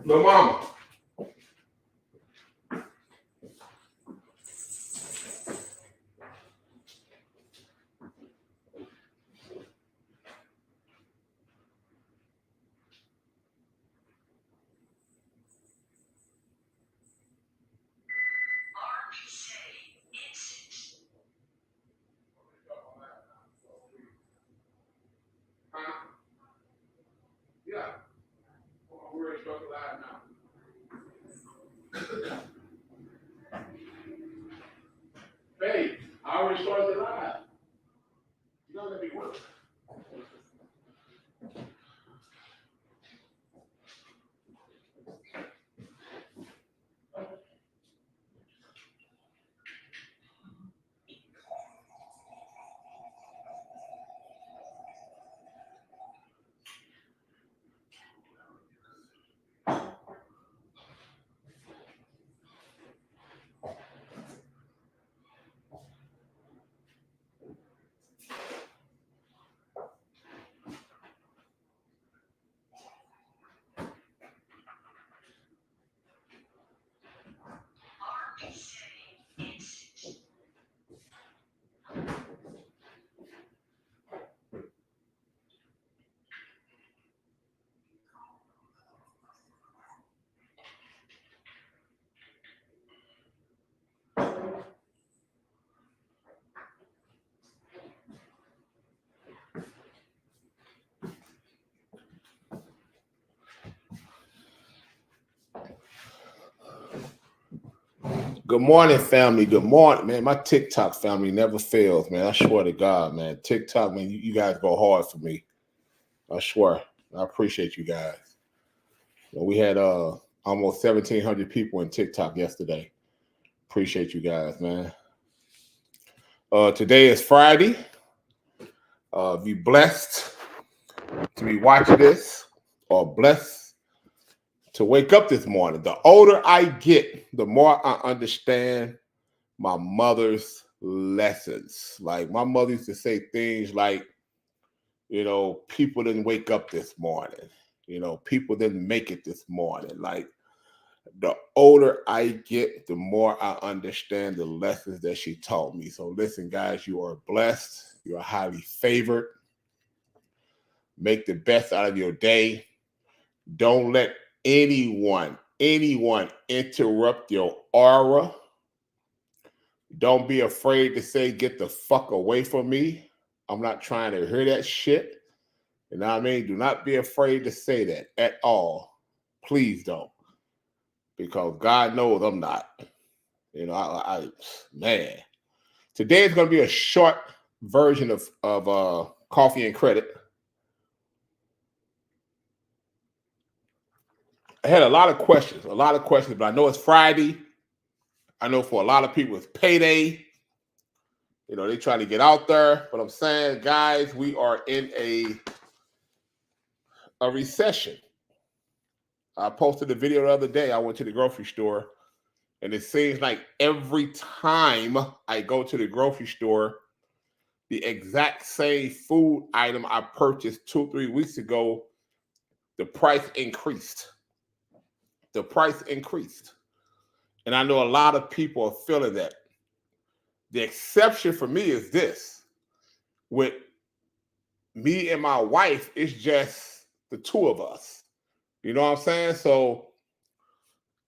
No mama. Yeah. We're in Struggle Live now. Hey, I already started the live. You don't let me work. Good morning, family. Good morning, man. My TikTok family never fails, man. I swear to God, man. TikTok, man, you guys go hard for me. I swear. I appreciate you guys. We had almost 1,700 people in TikTok yesterday. Appreciate you guys, man. Today is Friday. Be blessed to be watching this, or blessed to wake up this morning. The older I get, the more I understand my mother's lessons. Like, my mother used to say things like, people didn't wake up this morning. People didn't make it this morning. Like, the older I get, the more I understand the lessons that she taught me. So listen, guys, you are blessed. You are highly favored. Make the best out of your day. Don't let anyone interrupt your aura. Don't be afraid to say, get the fuck away from me. I'm not trying to hear that shit. You know what I mean? Do not be afraid to say that at all. Please don't. Because God knows I'm not. Man. Today is going to be a short version of Coffee and Credit. I had a lot of questions, but I know it's Friday. I know for a lot of people it's payday. They trying to get out there, but I'm saying, guys, we are in a recession. I posted a video the other day. I went to the grocery store, and it seems like every time I go to the grocery store, the exact same food item I purchased 2-3 weeks ago, the price increased. The price increased. And I know a lot of people are feeling that. The exception for me is this. With me and my wife, it's just the two of us. You know what I'm saying? So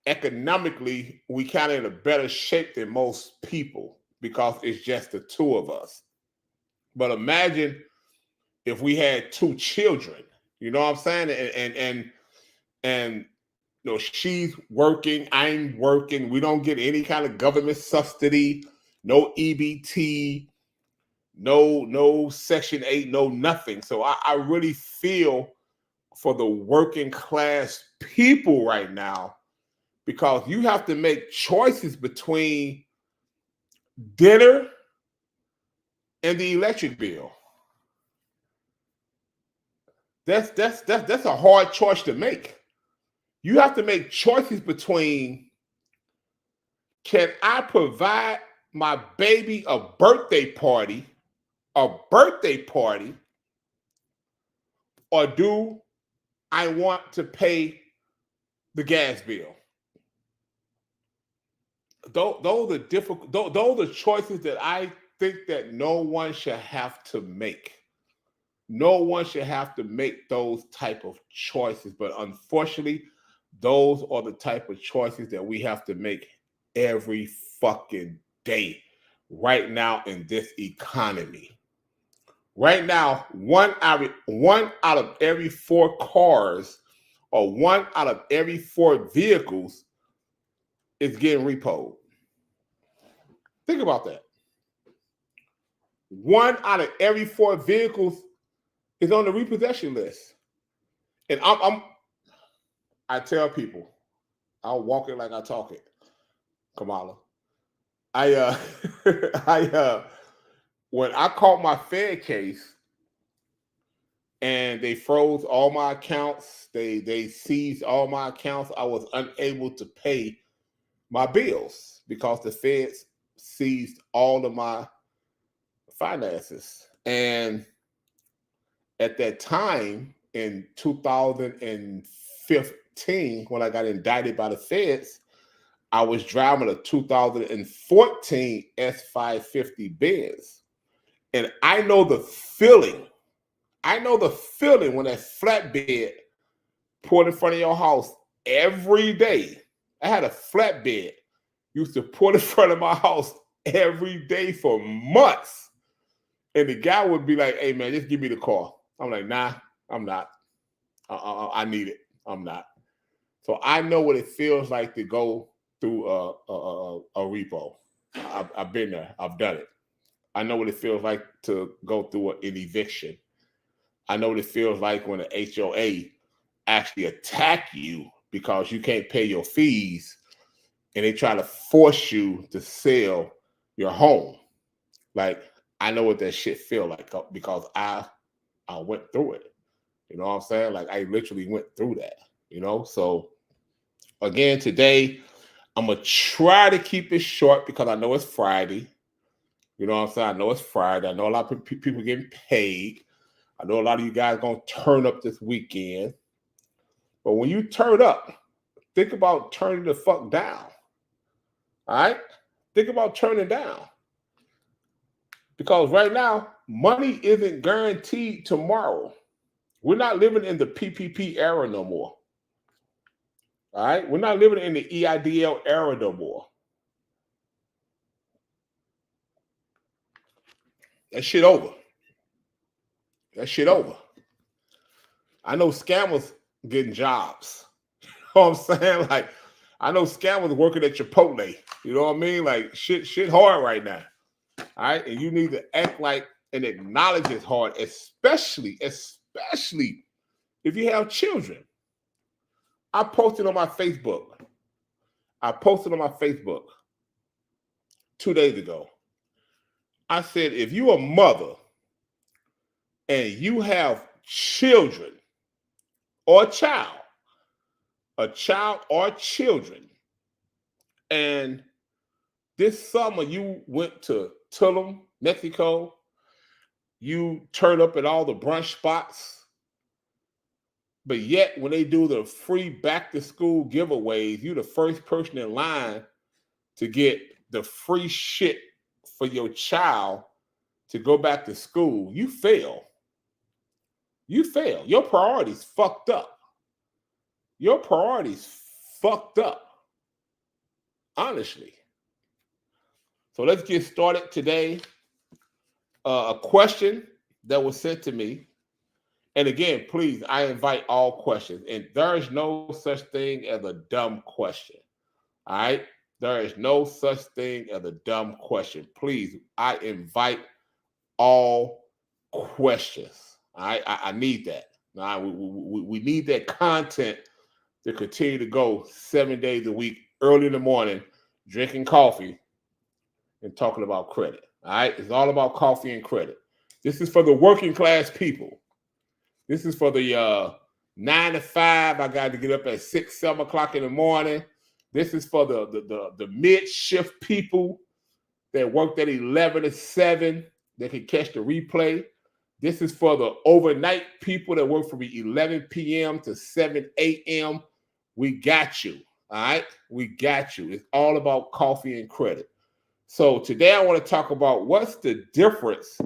economically, we kind of in a better shape than most people because it's just the two of us. But imagine if we had two children. You know what I'm saying? And she's working, I'm working. We don't get any kind of government subsidy, no EBT, no Section 8, no nothing. So I really feel for the working class people right now, because you have to make choices between dinner and the electric bill. That's a hard choice to make. You have to make choices between, can I provide my baby a birthday party, or do I want to pay the gas bill? Those are difficult. Those are choices that I think that no one should have to make. No one should have to make those type of choices. But unfortunately, those are the type of choices that we have to make every fucking day right now in this economy. Right now, one out of every 4 cars, or 1 out of every 4 vehicles is getting repoed. Think about that. 1 out of every 4 vehicles is on the repossession list. And I tell people, I'll walk it like I talk it, Kamala. When I caught my Fed case and they froze all my accounts, they seized all my accounts, I was unable to pay my bills because the Feds seized all of my finances. And at that time, in 2015, when I got indicted by the Feds, I was driving a 2014 S550 Benz. And I know the feeling. I know the feeling when that flatbed pulled in front of your house every day. I had a flatbed used to pull in front of my house every day for months. And the guy would be like, hey, man, just give me the car. I'm like, nah, I'm not. I need it. I'm not. So I know what it feels like to go through a repo. I've been there. I've done it. I know what it feels like to go through an eviction. I know what it feels like when the HOA actually attack you because you can't pay your fees and they try to force you to sell your home. Like, I know what that shit feel like because I went through it. You know what I'm saying? Like, I literally went through that, you know? So again, today, I'm going to try to keep it short because I know it's Friday. You know what I'm saying? I know it's Friday. I know a lot of people getting paid. I know a lot of you guys going to turn up this weekend. But when you turn up, think about turning the fuck down. All right? Think about turning down. Because right now, money isn't guaranteed tomorrow. We're not living in the PPP era no more. All right? We're not living in the EIDL era no more. That shit over. That shit over. I know scammers getting jobs. You know what I'm saying? Like, I know scammers working at Chipotle. You know what I mean? Like, shit hard right now. All right? And you need to act like and acknowledge it's hard, especially if you have children. I posted on my Facebook 2 days ago. I said, if you're a mother and you have children or a child or children, and this summer you went to Tulum, Mexico, you turned up at all the brunch spots, but yet when they do the free back to school giveaways, you're the first person in line to get the free shit for your child to go back to school. You fail. You fail. Your priorities fucked up. Your priorities fucked up. Honestly. So let's get started today. A question that was sent to me. And again, please, I invite all questions. And there is no such thing as a dumb question. All right? There is no such thing as a dumb question. Please, I invite all questions. All right? I need that. All right? We need that content to continue to go 7 days a week, early in the morning, drinking coffee and talking about credit. All right? It's all about coffee and credit. This is for the working class people. This is for the 9 to 5. I got to get up at 6, 7 o'clock in the morning. This is for the mid-shift people that worked at 11 to 7. They can catch the replay. This is for the overnight people that work from 11 p.m. to 7 a.m. We got you. All right? We got you. It's all about coffee and credit. So today I want to talk about what's the difference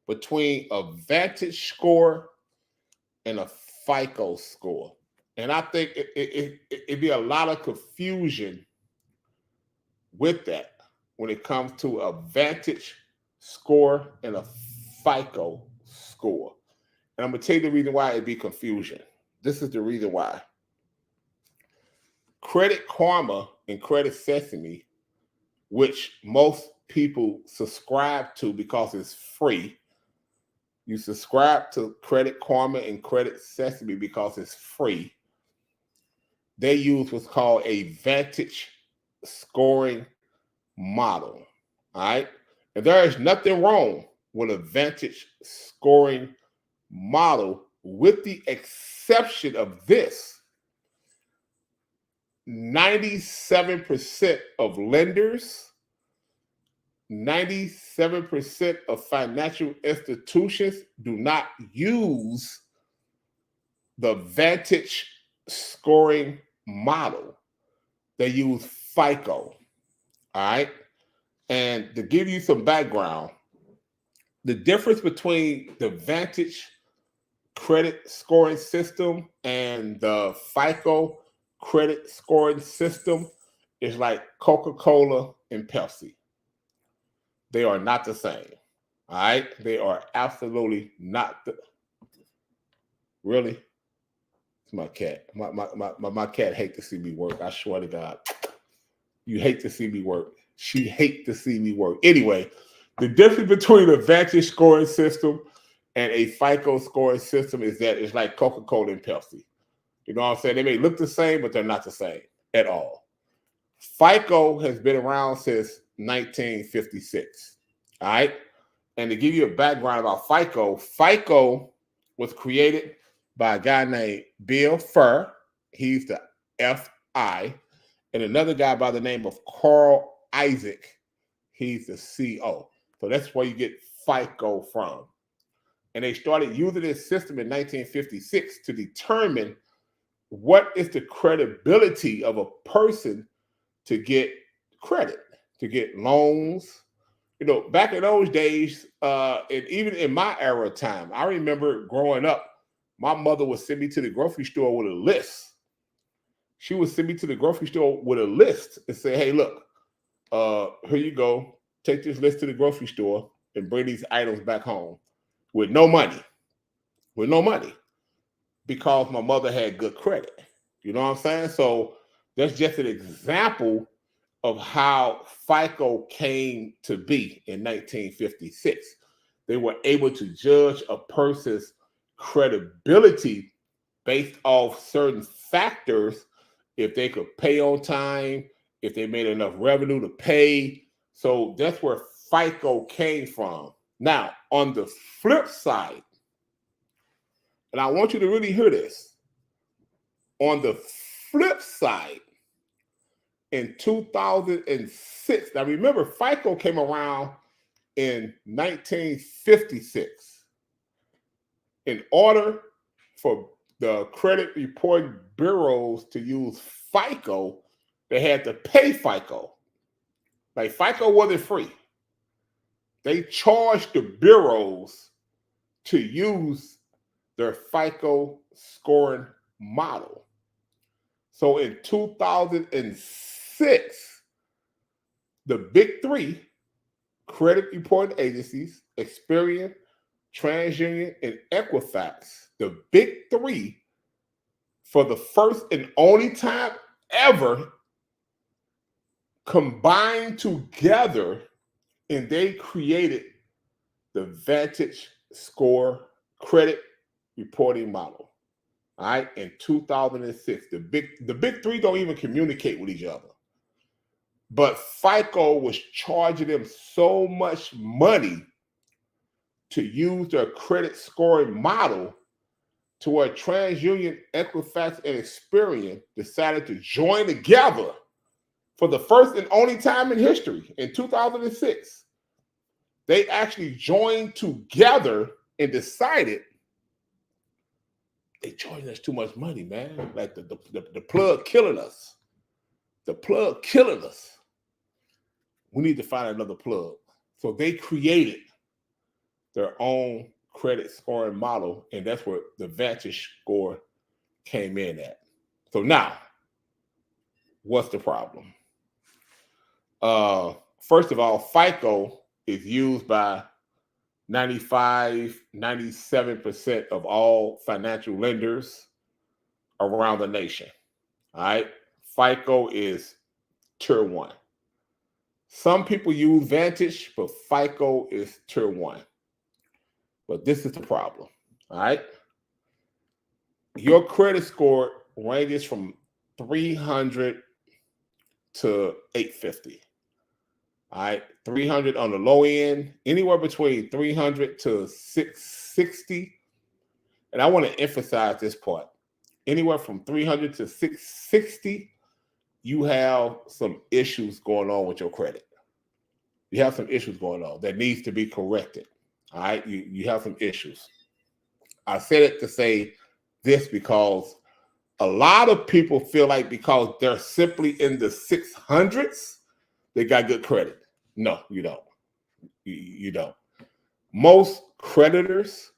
between a Vantage score and a FICO score. And I think it'd be a lot of confusion with that when it comes to a Vantage score and a FICO score. And I'm going to tell you the reason why it'd be confusion. This is the reason why. Credit Karma and Credit Sesame, which most people subscribe to because it's free. You subscribe to Credit Karma and Credit Sesame because it's free. They use what's called a Vantage scoring model. All right. And there is nothing wrong with a Vantage scoring model, with the exception of this. 97% of lenders, 97% of financial institutions do not use the Vantage scoring model. They use FICO. All right. And to give you some background, the difference between the Vantage credit scoring system and the FICO credit scoring system is like Coca-Cola and Pepsi. They are not the same. All right. They are absolutely not the. Really? It's my cat. My cat hates to see me work. I swear to God. You hate to see me work. She hates to see me work. Anyway, the difference between a Vantage scoring system and a FICO scoring system is that it's like Coca-Cola and Pepsi. You know what I'm saying? They may look the same, but they're not the same at all. FICO has been around since 1956. All right. And to give you a background about FICO, FICO was created by a guy named Bill Furr. He's the FI. And another guy by the name of Carl Isaac. He's the CO. So that's where you get FICO from. And they started using this system in 1956 to determine what is the credibility of a person to get credit, to get loans. You know, back in those days, and even in my era of time, I remember growing up, my mother would send me to the grocery store with a list. She would send me to the grocery store with a list and say, hey, look, here you go. Take this list to the grocery store and bring these items back home with no money. With no money. Because my mother had good credit. You know what I'm saying? So that's just an example of how FICO came to be in 1956. They were able to judge a person's credibility based off certain factors, if they could pay on time, if they made enough revenue to pay. So that's where FICO came from. Now, on the flip side, and I want you to really hear this, on the flip side, in 2006, now remember, FICO came around in 1956. In order for the credit reporting bureaus to use FICO, they had to pay FICO. Like, FICO wasn't free. They charged the bureaus to use their FICO scoring model. So in 2006, the big three credit reporting agencies, Experian, TransUnion, and Equifax, the big three, for the first and only time ever, combined together, and they created the Vantage score credit reporting model. All right, in 2006, the big three don't even communicate with each other. But FICO was charging them so much money to use their credit scoring model to where TransUnion, Equifax, and Experian decided to join together for the first and only time in history in 2006. They actually joined together and decided they charging us too much money, man. Like the plug killing us. The plug killing us. We need to find another plug. So they created their own credit scoring model, and that's where the Vantage score came in at. So now, what's the problem? First of all, FICO is used by 95, 97% of all financial lenders around the nation. All right. FICO is tier 1. Some people use Vantage, but FICO is tier 1. But this is the problem. All right. Your credit score ranges from 300 to 850. All right, 300 on the low end, anywhere between 300 to 660. And I want to emphasize this part. Anywhere from 300 to 660, you have some issues going on with your credit. You have some issues going on that needs to be corrected. All right, you have some issues. I said it to say this because a lot of people feel like because they're simply in the 600s, they got good credit. No, you don't. You don't. Most creditors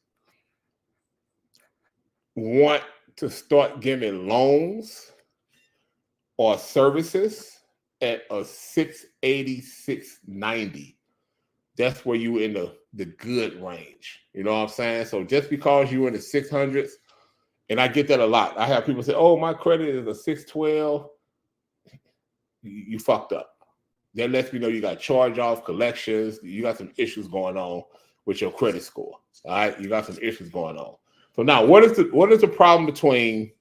want to start giving loans or services at a 680, 690. That's where you in the good range. You know what I'm saying? So just because you're in the 600s, and I get that a lot. I have people say, oh, my credit is a 612. You fucked up. That lets me know you got charge-off, collections. You got some issues going on with your credit score. All right, you got some issues going on. So now, what is the problem between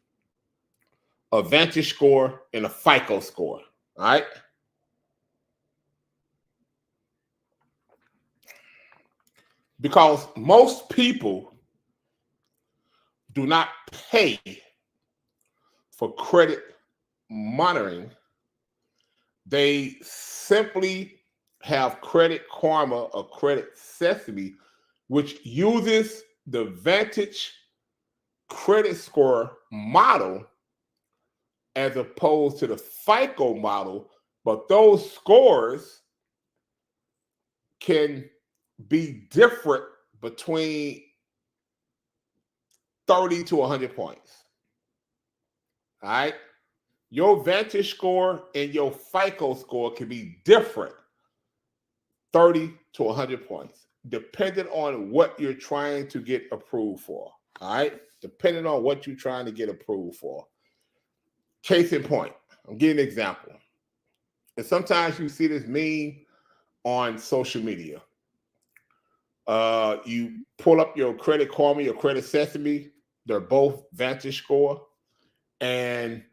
a Vantage score and a FICO score? All right. Because most people do not pay for credit monitoring. They simply have Credit Karma or Credit Sesame, which uses the Vantage credit score model as opposed to the FICO model. But those scores can be different between 30 to 100 points. All right. Your Vantage score and your FICO score can be different 30 to 100 points, depending on what you're trying to get approved for. All right. Depending on what you're trying to get approved for. Case in point, I'm giving an example. And sometimes you see this meme on social media. You pull up your Credit Karma, your Credit Sesame. They're both Vantage score. And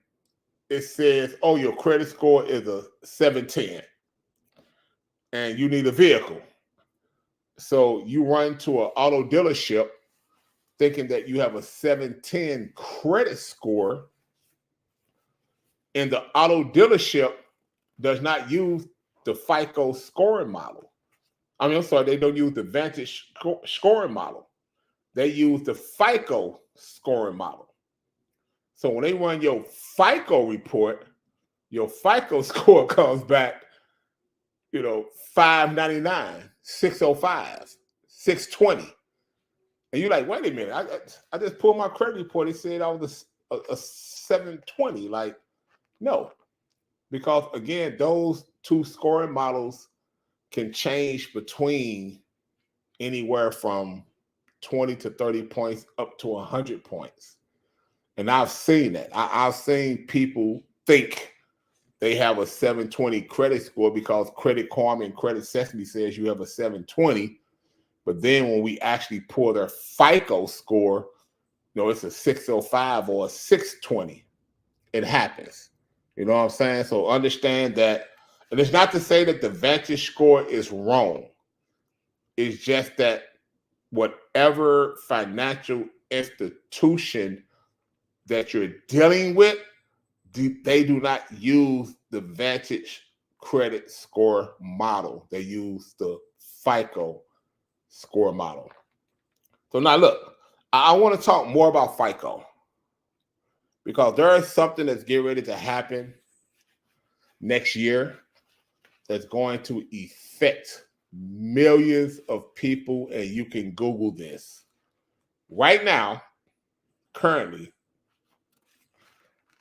it says, oh, your credit score is a 710 and you need a vehicle. So you run to an auto dealership thinking that you have a 710 credit score, and the auto dealership does not use the FICO scoring model. I'm sorry, they don't use the Vantage scoring model. They use the FICO scoring model. So when they run your FICO report, your FICO score comes back, 599, 605, 620. And you're like, wait a minute, I just pulled my credit report. It said I was a 720. Like, no. Because again, those two scoring models can change between anywhere from 20 to 30 points up to 100 points. And I've seen that. I've seen people think they have a 720 credit score because Credit Karma and Credit Sesame says you have a 720. But then when we actually pull their FICO score, it's a 605 or a 620. It happens. You know what I'm saying? So understand that. And it's not to say that the Vantage score is wrong. It's just that whatever financial institution that you're dealing with, they do not use the Vantage credit score model. They use the FICO score model. So now look, I want to talk more about FICO because there is something that's getting ready to happen next year that's going to affect millions of people, and you can Google this. Right now, currently,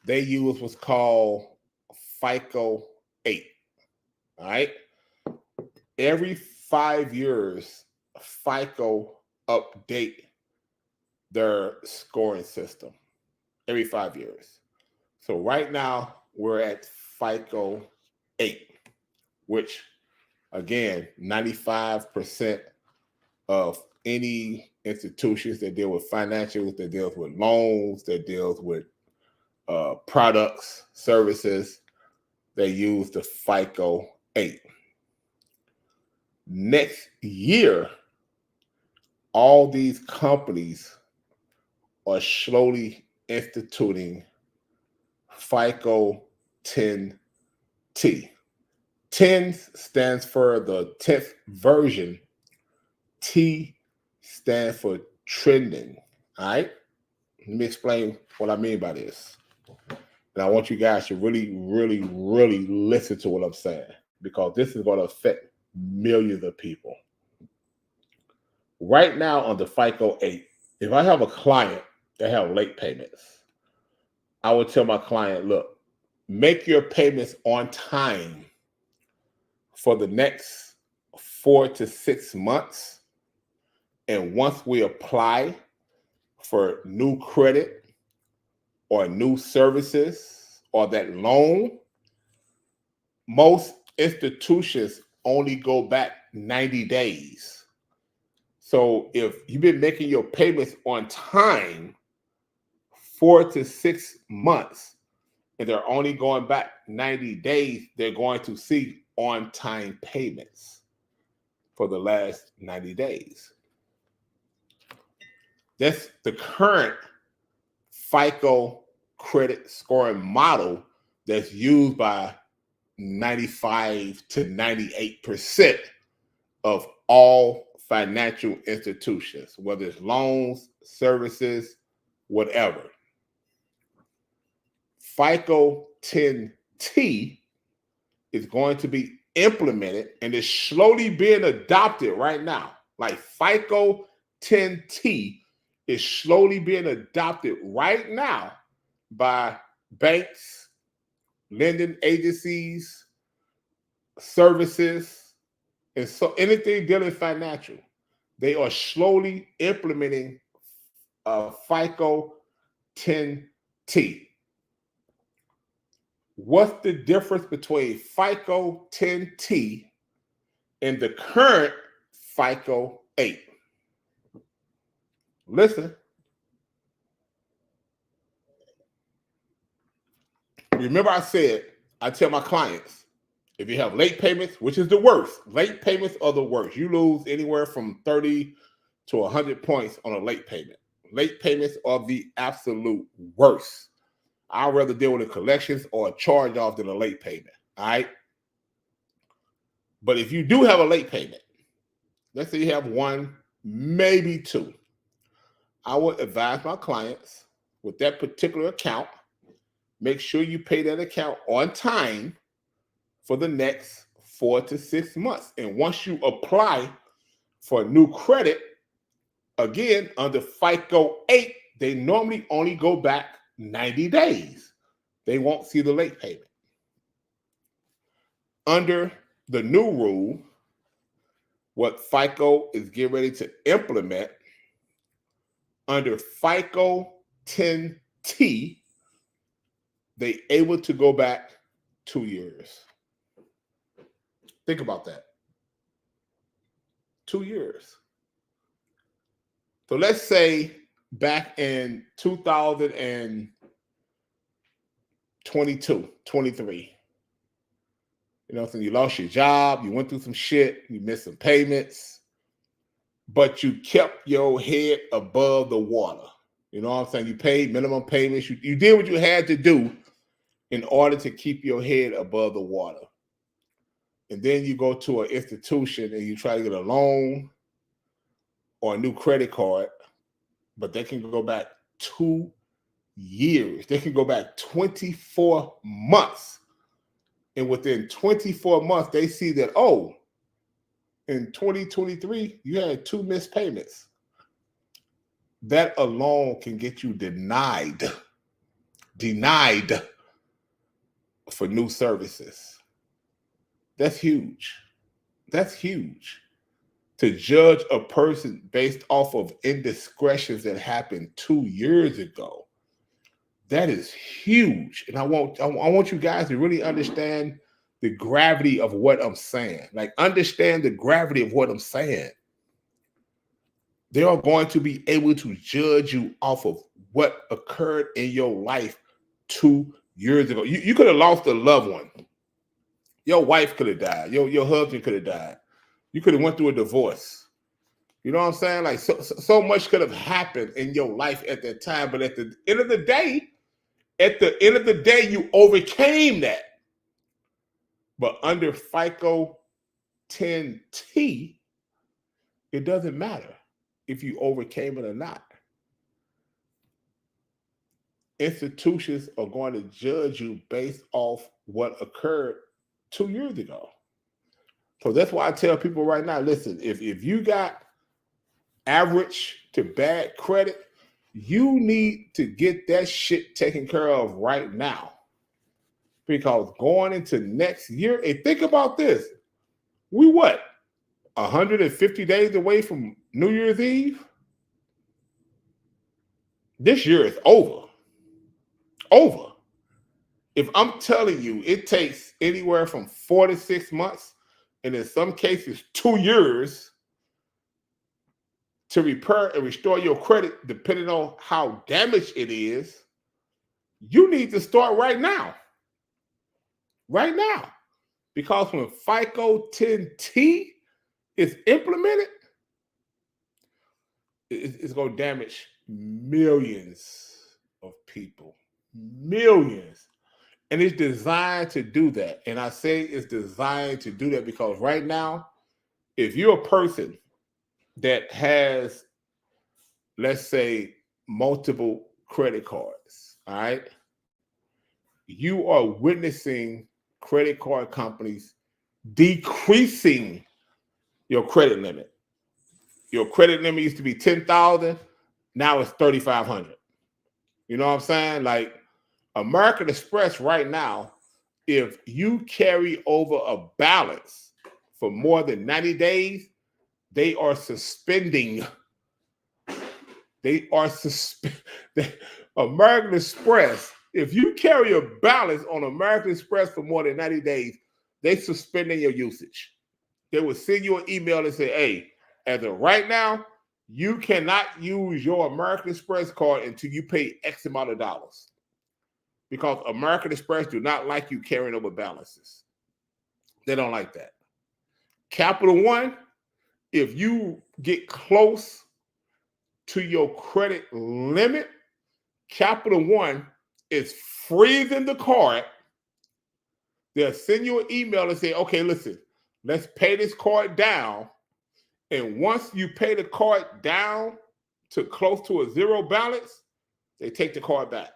they use what's called FICO 8. All right. Every 5 years, FICO update their scoring system. Every 5 years. So right now, we're at FICO 8, which, again, 95% of any institutions that deal with financials, that deals with loans, that deals with products, services, they use the FICO 8. Next year, all these companies are slowly instituting FICO 10T. 10 stands for the 10th version. T stands for trending. All right? Let me explain what I mean by this. And I want you guys to really, really, really listen to what I'm saying, because this is going to affect millions of people. Right now on the FICO 8, if I have a client that have late payments, I would tell my client, look, make your payments on time for the next 4 to 6 months. And once we apply for new credit or new services or that loan, most institutions only go back 90 days. So if you've been making your payments on time 4 to 6 months, and they're only going back 90 days, they're going to see on-time payments for the last 90 days. That's the current FICO credit scoring model that's used by 95 to 98% of all financial institutions, whether it's loans, services, whatever. FICO 10T is going to be implemented and is slowly being adopted right now. Like FICO 10T is slowly being adopted right now by banks, lending agencies, services, and so anything dealing financial. They are slowly implementing FICO 10T. What's the difference between FICO 10T and the current FICO 8? Listen. Remember I said, I tell my clients, if you have late payments, which is the worst, late payments are the worst. You lose anywhere from 30 to 100 points on a late payment. Late payments are the absolute worst. I'd rather deal with the collections or a charge off than a late payment. All right. But if you do have a late payment, let's say you have one, maybe two, I would advise my clients with that particular account, make sure you pay that account on time for the next 4 to 6 months. And once you apply for new credit, again, under FICO 8, they normally only go back 90 days. They won't see the late payment. Under the new rule, what FICO is getting ready to implement, under FICO 10T, they able to go back 2 years. Think about that. 2 years. So let's say back in 2022, 23, so you lost your job, you went through some shit, you missed some payments, but you kept your head above the water. You know what I'm saying? You paid minimum payments. You did what you had to do in order to keep your head above the water. And then you go to an institution and you try to get a loan or a new credit card, but they can go back 2 years. They can go back 24 months. And within 24 months, they see that, oh, in 2023, you had 2 missed payments. That alone can get you denied for new services. That's huge. That's huge. To judge a person based off of indiscretions that happened 2 years ago, that is huge. And I want you guys to really understand the gravity of what I'm saying. Like, understand the gravity of what I'm saying. They are going to be able to judge you off of what occurred in your life 2 years ago. You could have lost a loved one. Your wife could have died. Your husband could have died. You could have went through a divorce. You know what I'm saying? Like, so much could have happened in your life at that time. But at the end of the day, you overcame that. But under FICO 10T, it doesn't matter if you overcame it or not. Institutions are going to judge you based off what occurred 2 years ago. So that's why I tell people right now, listen, if you got average to bad credit, you need to get that shit taken care of right now. Because going into next year, and think about this, we 150 days away from New Year's Eve? This year is over. If I'm telling you it takes anywhere from 4 to 6 months, and in some cases 2 years, to repair and restore your credit, depending on how damaged it is, you need to start right now. Right now. Because when FICO 10T is implemented, it's going to damage millions of people. Millions. And it's designed to do that. And I say it's designed to do that because right now, if you're a person that has, let's say, multiple credit cards, all right, you are witnessing credit card companies decreasing your credit limit. Your credit limit used to be $10,000. Now it's $3,500. You know what I'm saying? Like, American Express right now, if you carry over a balance for more than 90 days, they are suspending. American Express, if you carry a balance on American Express for more than 90 days, they suspending your usage. They will send you an email and say, hey, as of right now, you cannot use your American Express card until you pay X amount of dollars. Because American Express do not like you carrying over balances. They don't like that. Capital One, if you get close to your credit limit, Capital One is freezing the card. They'll send you an email and say, okay, listen, let's pay this card down. And once you pay the card down to close to a zero balance, they take the card back.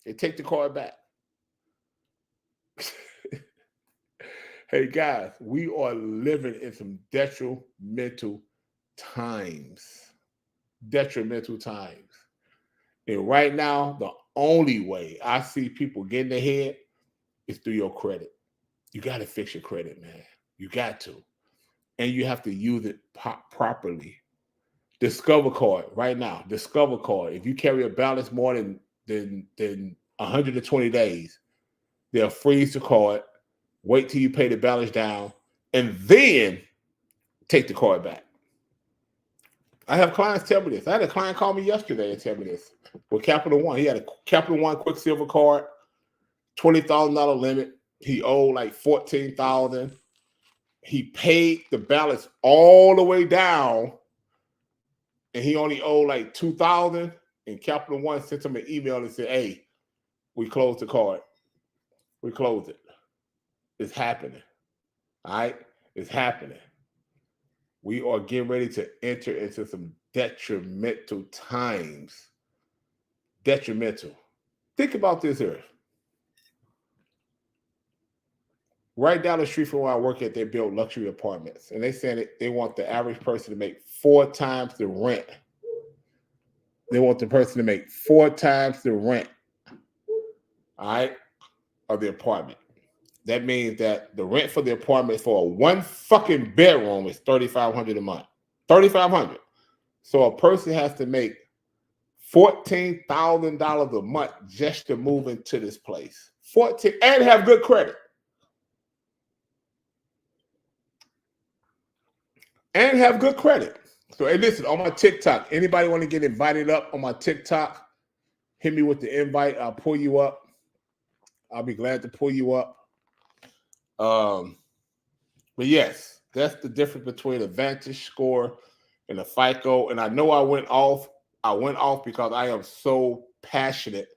They take the card back. Hey, guys, we are living in some detrimental times. Detrimental times. And right now, the only way I see people getting ahead is through your credit. You got to fix your credit, man. You got to. And you have to use it properly. Discover Card right now. Discover Card. If you carry a balance more than 120 days, they'll freeze the card, wait till you pay the balance down, and then take the card back. I have clients tell me this. I had a client call me yesterday and tell me this. With Capital One, he had a Capital One Quicksilver card, $20,000 limit. He owed like $14,000. he paid the balance all the way down, and he only owed like $2,000. And Capital One sent him an email and said, "Hey, we closed the card. We closed it. It's happening. All right, it's happening. We are getting ready to enter into some detrimental times. Detrimental. Think about this here. Right down the street from where I work at, they build luxury apartments. And they said they want the average person to make 4 times the rent. They want the person to make 4 times the rent, all right, of the apartment. That means that the rent for the apartment for a 1 fucking bedroom is $3,500 a month. $3,500. So a person has to make $14,000 a month just to move into this place. 14 and have good credit. And have good credit. So, hey, listen, on my TikTok, anybody want to get invited up on my TikTok, hit me with the invite. I'll pull you up. I'll be glad to pull you up. But yes, that's the difference between a VantageScore and a FICO. And I know I went off because I am so passionate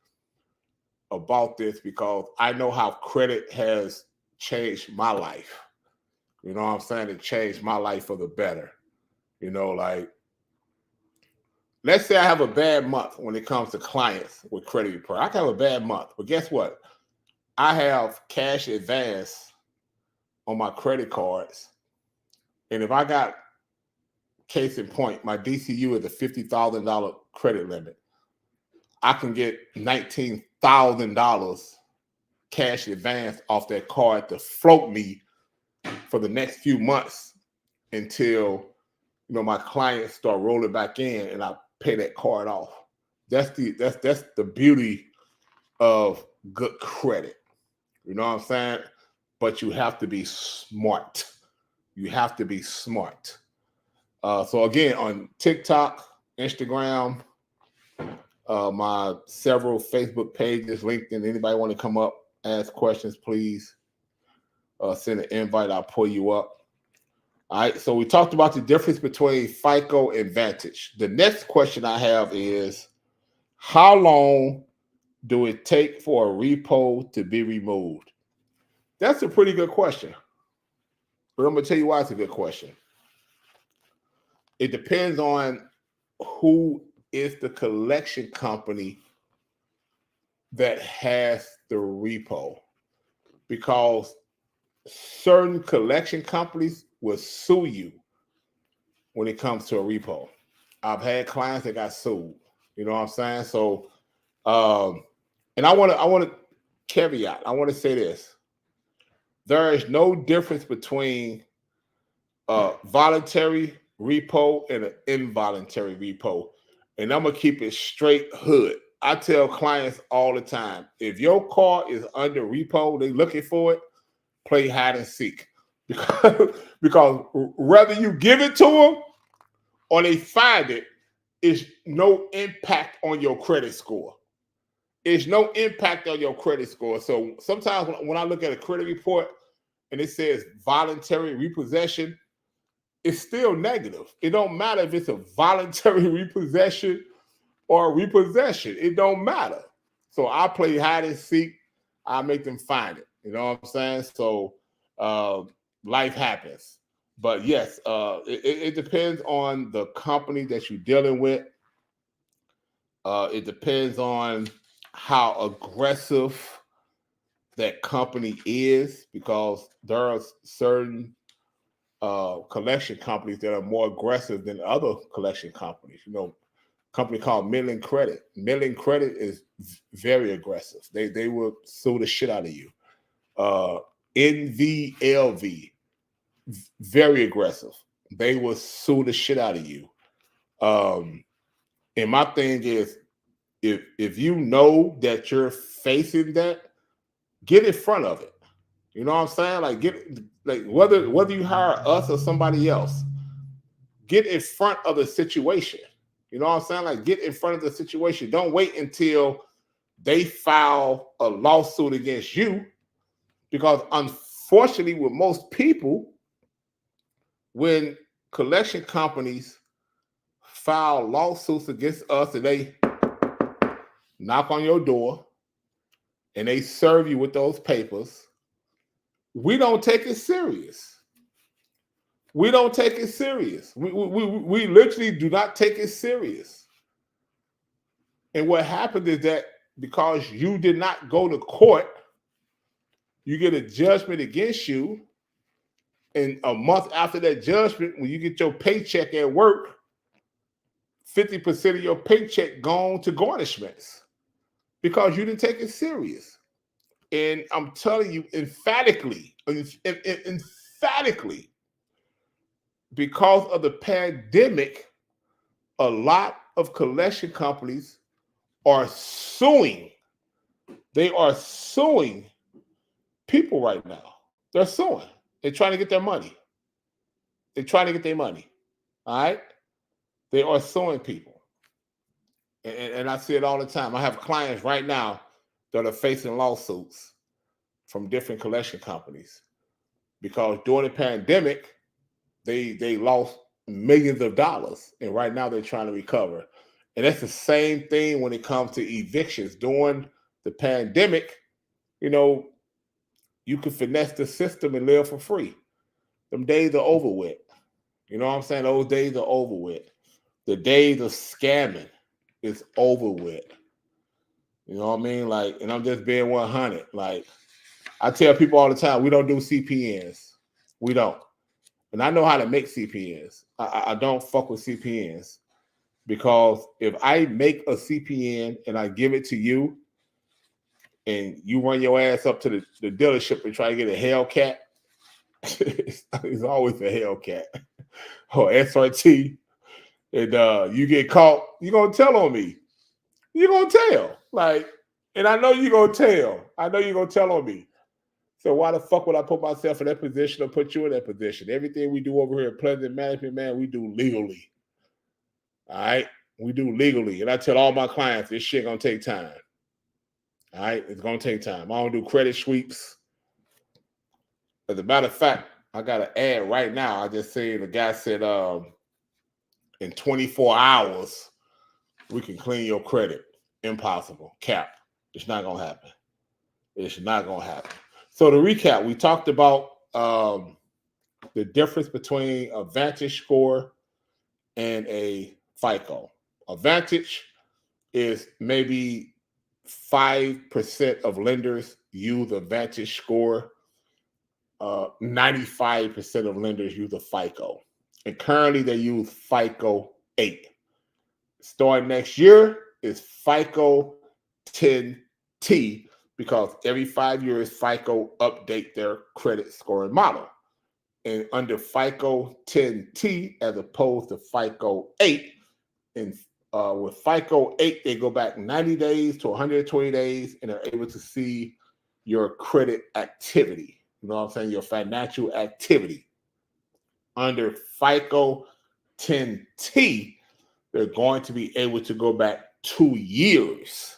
about this, because I know how credit has changed my life. You know what I'm saying? It changed my life for the better. You know, like, let's say I have a bad month when it comes to clients with credit report. I can have a bad month, but guess what? I have cash advance on my credit cards. And if I got, case in point, my DCU is a $50,000 credit limit, I can get $19,000 cash advance off that card to float me for the next few months until, you know, my clients start rolling back in and I pay that card off. That's the beauty of good credit. You know what I'm saying? But you have to be smart. You have to be smart. So again, on TikTok, Instagram, my several Facebook pages, LinkedIn, anybody want to come up, ask questions, please send an invite. I'll pull you up. All right, so we talked about the difference between FICO and Vantage. The next question I have is, how long do it take for a repo to be removed? That's a pretty good question. But I'm going to tell you why it's a good question. It depends on who is the collection company that has the repo. Because certain collection companies will sue you when it comes to a repo. I've had clients that got sued. You know what I'm saying? So, and I want to caveat. I want to say this: there is no difference between a voluntary repo and an involuntary repo. And I'm gonna keep it straight hood. I tell clients all the time: if your car is under repo, they looking for it, play hide and seek. Because whether you give it to them or they find it, is no impact on your credit score. It's no impact on your credit score. So sometimes when I look at a credit report and it says voluntary repossession, it's still negative. It don't matter if it's a voluntary repossession or a repossession. It don't matter. So I play hide and seek. I make them find it. You know what I'm saying? So life happens. But yes, it depends on the company that you're dealing with. It depends on how aggressive that company is, because there are certain collection companies that are more aggressive than other collection companies. You know, a company called Midland Credit. Midland Credit is very aggressive. They will sue the shit out of you. NVLV, very aggressive. They will sue the shit out of you. And my thing is, if you know that you're facing that, get in front of it. You know what I'm saying? Like whether you hire us or somebody else, get in front of the situation. You know what I'm saying? Like, get in front of the situation. Don't wait until they file a lawsuit against you, because unfortunately with most people, when collection companies file lawsuits against us and they knock on your door and they serve you with those papers, we don't take it serious. We don't take it serious. We literally do not take it serious. And what happened is that because you did not go to court, you get a judgment against you. And a month after that judgment, when you get your paycheck at work, 50% of your paycheck gone to garnishments because you didn't take it serious. And I'm telling you emphatically, because of the pandemic, a lot of collection companies are suing. They are suing people right now. They're suing. They're trying to get their money. They're trying to get their money. All right? They are suing people. And I see it all the time. I have clients right now that are facing lawsuits from different collection companies because during the pandemic, they lost millions of dollars. And right now they're trying to recover. And that's the same thing when it comes to evictions. During the pandemic, you know, you could finesse the system and live for free. Them days are over with. You know what I'm saying? Those days are over with. The days of scamming is over with. You know what I mean? Like, and I'm just being 100. Like, I tell people all the time, we don't do CPNs. We don't. And I know how to make CPNs. I don't fuck with CPNs because if I make a CPN and I give it to you and you run your ass up to the dealership and try to get a Hellcat, it's always a Hellcat or SRT, and you get caught, you're going to tell on me. You're going to tell. Like, and I know you're going to tell. I know you're going to tell on me. So why the fuck would I put myself in that position or put you in that position? Everything we do over here at Pleasant Management, man, we do legally. All right? We do legally. And I tell all my clients, this shit going to take time. All right? It's going to take time. I don't do credit sweeps. As a matter of fact, I got an ad right now. I just say the guy said in 24 hours, we can clean your credit. Impossible. Cap. It's not going to happen. It's not going to happen. So to recap, we talked about the difference between a Vantage score and a FICO. A Vantage is maybe 5% of lenders use a Vantage score. 95% of lenders use a FICO. And currently they use FICO 8. Starting next year is FICO 10T because every 5 years FICO update their credit scoring model. And under FICO 10T as opposed to FICO 8, and with FICO 8, they go back 90 days to 120 days and are able to see your credit activity. You know what I'm saying? Your financial activity. Under FICO 10T, they're going to be able to go back 2 years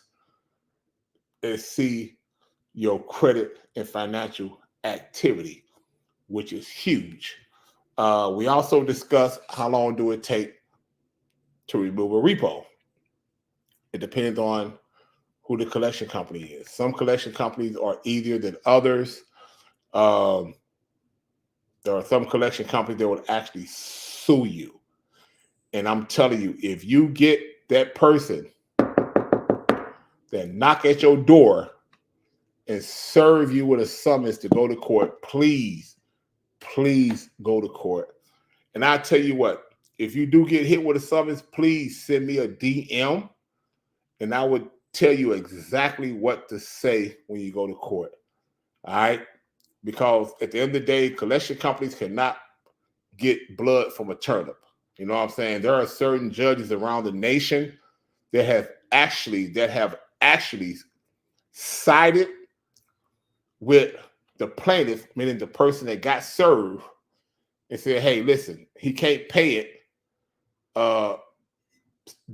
and see your credit and financial activity, which is huge. We also discussed how long do it take to remove a repo. It depends on who the collection company is. Some collection companies are easier than others. There are some collection companies that would actually sue you. And I'm telling you, if you get that person that knock at your door and serve you with a summons to go to court, please go to court. And I tell you what, if you do get hit with a summons, please send me a DM and I would tell you exactly what to say when you go to court. All right? Because at the end of the day, collection companies cannot get blood from a turnip. You know what I'm saying? There are certain judges around the nation that have actually sided with the plaintiff, meaning the person that got served, and said, hey, listen, he can't pay it.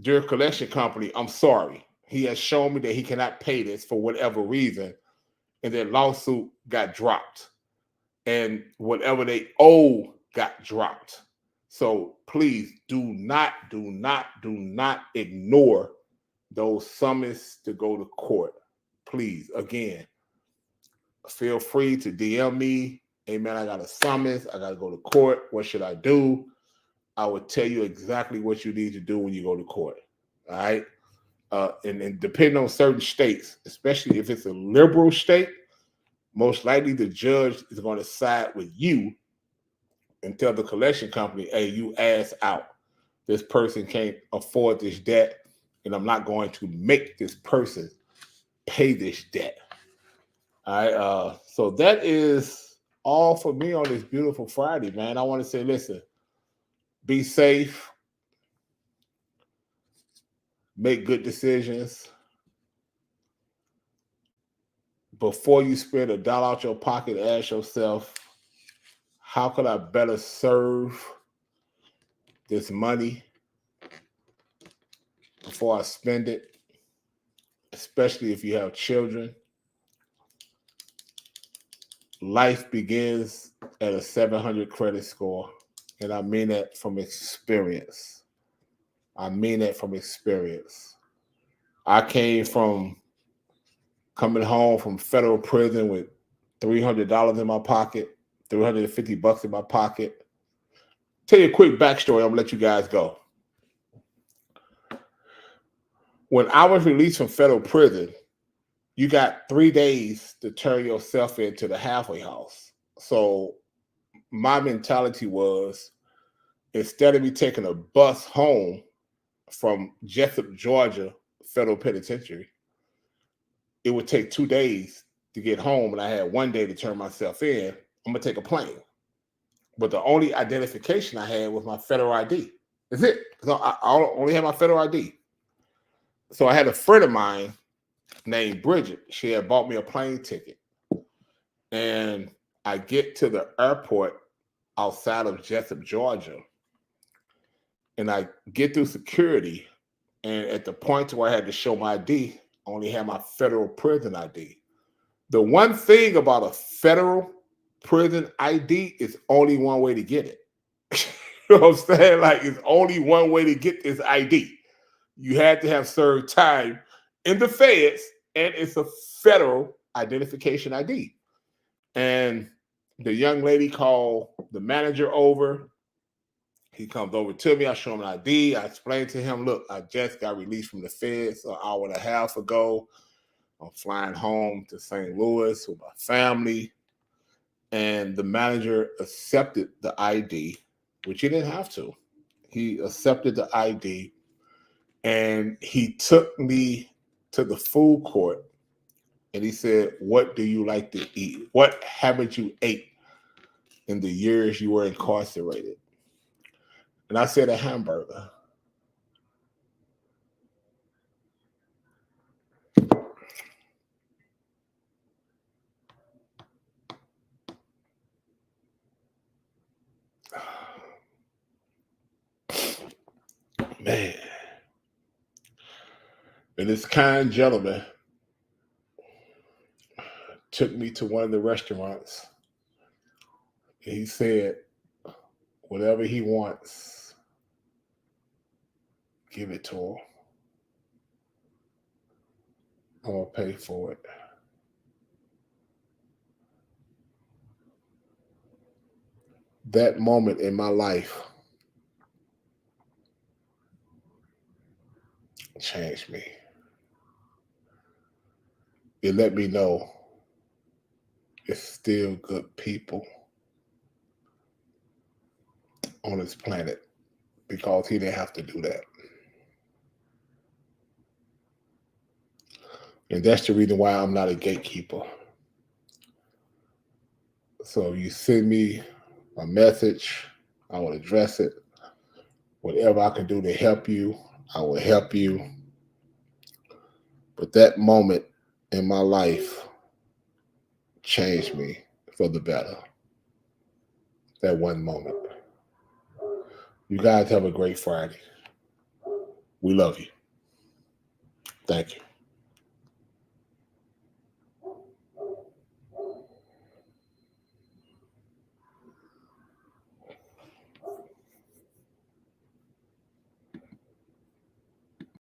Dear collection company, I'm sorry. He has shown me that he cannot pay this for whatever reason. And that lawsuit got dropped. And whatever they owe got dropped. So please do not ignore those summons to go to court. Please, again, feel free to DM me. Hey man, I got a summons. I got to go to court. What should I do? I will tell you exactly what you need to do when you go to court. All right. And depending on certain states, especially if it's a liberal state, most likely the judge is going to side with you and tell the collection company, hey, you ass out. This person can't afford this debt, and I'm not going to make this person pay this debt. All right. So that is all for me on this beautiful Friday, man. I want to say, listen, be safe, make good decisions. Before you spend $1 out your pocket, ask yourself, how could I better serve this money before I spend it, especially if you have children. Life begins at a 700 credit score, and I mean that from experience. I came from coming home from federal prison with $300 in my pocket, $350 in my pocket. Tell you a quick backstory, I'm gonna let you guys go. When I was released from federal prison, you got 3 days to turn yourself into the halfway house. So my mentality was, instead of me taking a bus home from Jessup, Georgia, federal penitentiary, it would take 2 days to get home, and I had 1 day to turn myself in. I'm gonna take a plane. But the only identification I had was my federal ID. That's it. So I only had my federal ID. So I had a friend of mine named Bridget. She had bought me a plane ticket. And I get to the airport outside of Jessup, Georgia. And I get through security. And at the point where I had to show my ID, I only had my federal prison ID. The one thing about a federal prison ID is only one way to get it. You know what I'm saying? Like, it's only one way to get this ID. You had to have served time in the feds, and it's a federal identification ID. And the young lady called the manager over. He comes over to me. I show him an ID. I explain to him, look, I just got released from the feds an hour and a half ago. I'm flying home to St. Louis with my family. And the manager accepted the ID, which he didn't have to. He accepted the ID, and he took me to the food court, and he said, what do you like to eat? What haven't you ate in the years you were incarcerated? And I said, a hamburger. Man. And this kind gentleman took me to one of the restaurants, and he said, whatever he wants, give it to him. I'm going to pay for it. That moment in my life changed me. It let me know it's still good people on this planet, because he didn't have to do that. And that's the reason why I'm not a gatekeeper. So if you send me a message, I will address it. Whatever I can do to help you, I will help you. But that moment in my life changed me for the better. That one moment. You guys have a great Friday. We love you. Thank you.